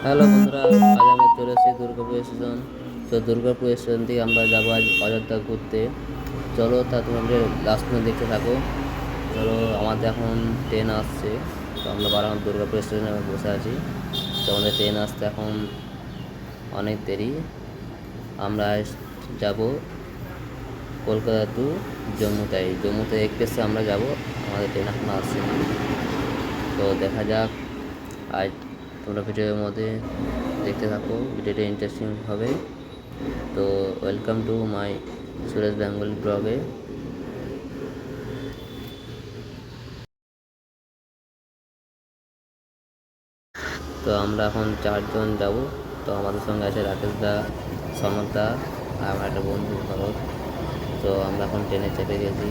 Hello বন্ধুরা, আজ আমরা চলে এসেছি দুর্গাপুর স্টেশন। তো দুর্গাপুর স্টেশন থেকে আমরা যাবো আজ অযোধ্যা ঘুরতে। চলো তা তোমাদের লাস্ট পর্যন্ত দেখতে থাকো। চলো, আমাদের এখন ট্রেন আসছে। তো আমরা বারাউন দুর্গাপুর স্টেশনে বসে আছি। তো আমাদের ট্রেন আসতে এখন অনেক দেরি। আমরা যাব কলকাতা টু জম্মুতাই। জম্মুতাই এক্সপ্রেসে আমরা যাব, আমাদের ট্রেন এখন আসছে না। তো দেখা যাক, আজ তোমরা ভিডিওর মধ্যে দেখতে থাকো, ভিডিওটা ইন্টারেস্টিং হবে। তো welcome to my Suresh Bengali ব্লগে। তো আমরা এখন 4 জন যাব। তো আমাদের সঙ্গে আছে রাকেশ দা, সনক দা, আর আমার একটা বন্ধু ভরত। তো আমরা এখন ট্রেনে চেপে গেছি।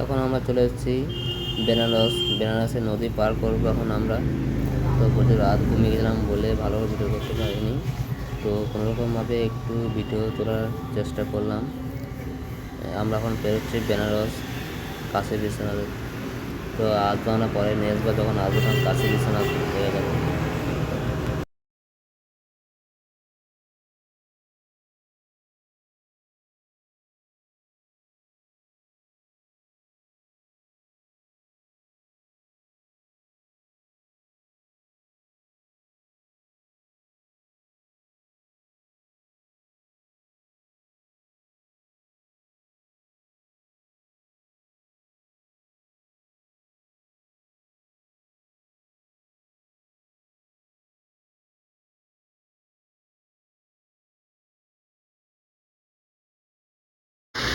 এখন আমরা চলে এসেছি বেনারস। বেনারসের নদী পার করবো এখন আমরা। তো প্রচুর রাত ঘুমিয়ে গেছিলাম বলে ভালোভাবে ভিডিও করতে পারিনি। তো কোনোরকমভাবে একটু ভিডিও তোলার চেষ্টা করলাম। আমরা এখন পেরোচ্ছি বেনারস, কাশী বিশ্বনাথ। তো আসবো আমরা পরে, নেক্সট বার যখন আসবো তখন কাশী বিশ্বনাথ হয়ে যাবো।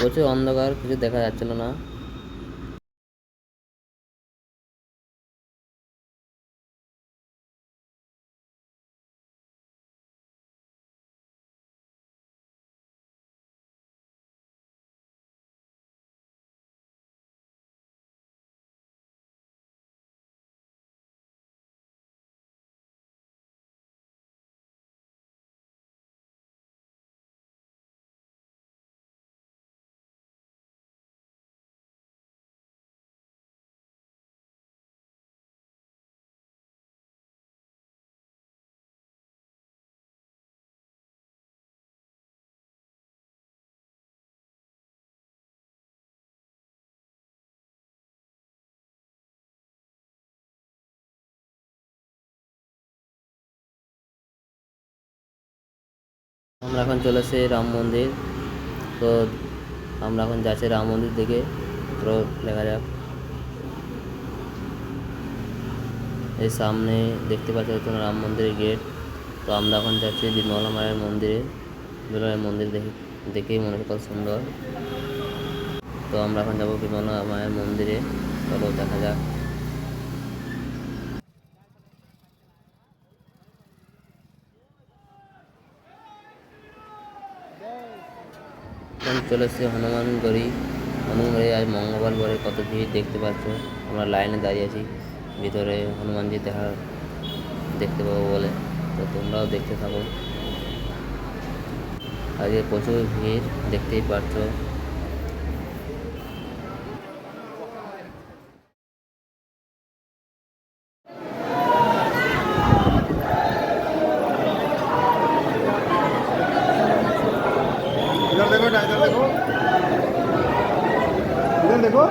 প্রচুর অন্ধকার, কিছু দেখা যাচ্ছিল না। আমরা এখন চলে এসেছি রাম মন্দির। তো আমরা এখন যাচ্ছি রাম মন্দির দিকে। তো দেখা যাক, এই সামনে দেখতে পাচ্ছি তোমরা রাম মন্দিরের গেট। তো আমরা এখন যাচ্ছি বিমলা মায়ের মন্দিরে। বিমলা মায়ের মন্দির দেখেই মনে হচ্ছে কত সুন্দর। তো আমরা এখন যাবো বিমলা মায়ের মন্দিরে। চলো দেখা যাক। এখন চলে এসেছি হনুমানগড়ি। হনুমানগড়ি আজ মঙ্গলবার বলে কত ভিড় দেখতে পাচ্ছ। আমরা লাইনে দাঁড়িয়ে আছি ভিতরে হনুমানজি দেখার দেখতে পাবো বলে। তো তোমরাও দেখতে থাকো। আজকে প্রচুর ভিড়, দেখতেই পাচ্ছো। इधर देखो इधर देखो इधर देखो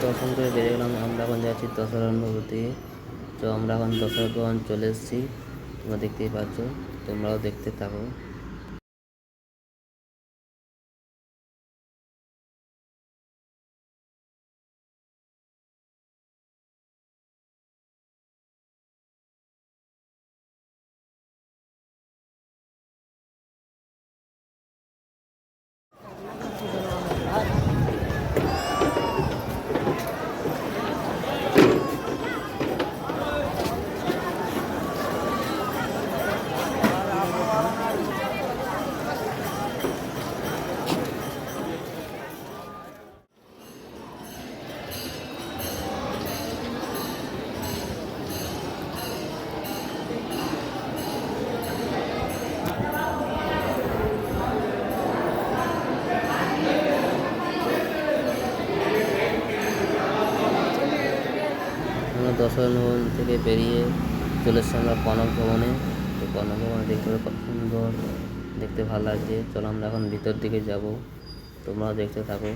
দর্শন করে বেরিয়ে গেলাম। আমরা এখন যাচ্ছি দশহরা অনুভূতি। তো আমরা এখন দশহরা ভবন চলে এসেছি, তোমরা দেখতেই পাচ্ছ। তোমরাও দেখতে থাকো। আমরা দশহরা ভবন থেকে বেরিয়ে চলে এসেছি আমরা কনক ভবনে। তো কনক ভবনে দেখতে কত সুন্দর, দেখতে ভালো লাগছে। চলো আমরা এখন ভিতর দিকে যাব, তোমরাও দেখতে থাকো।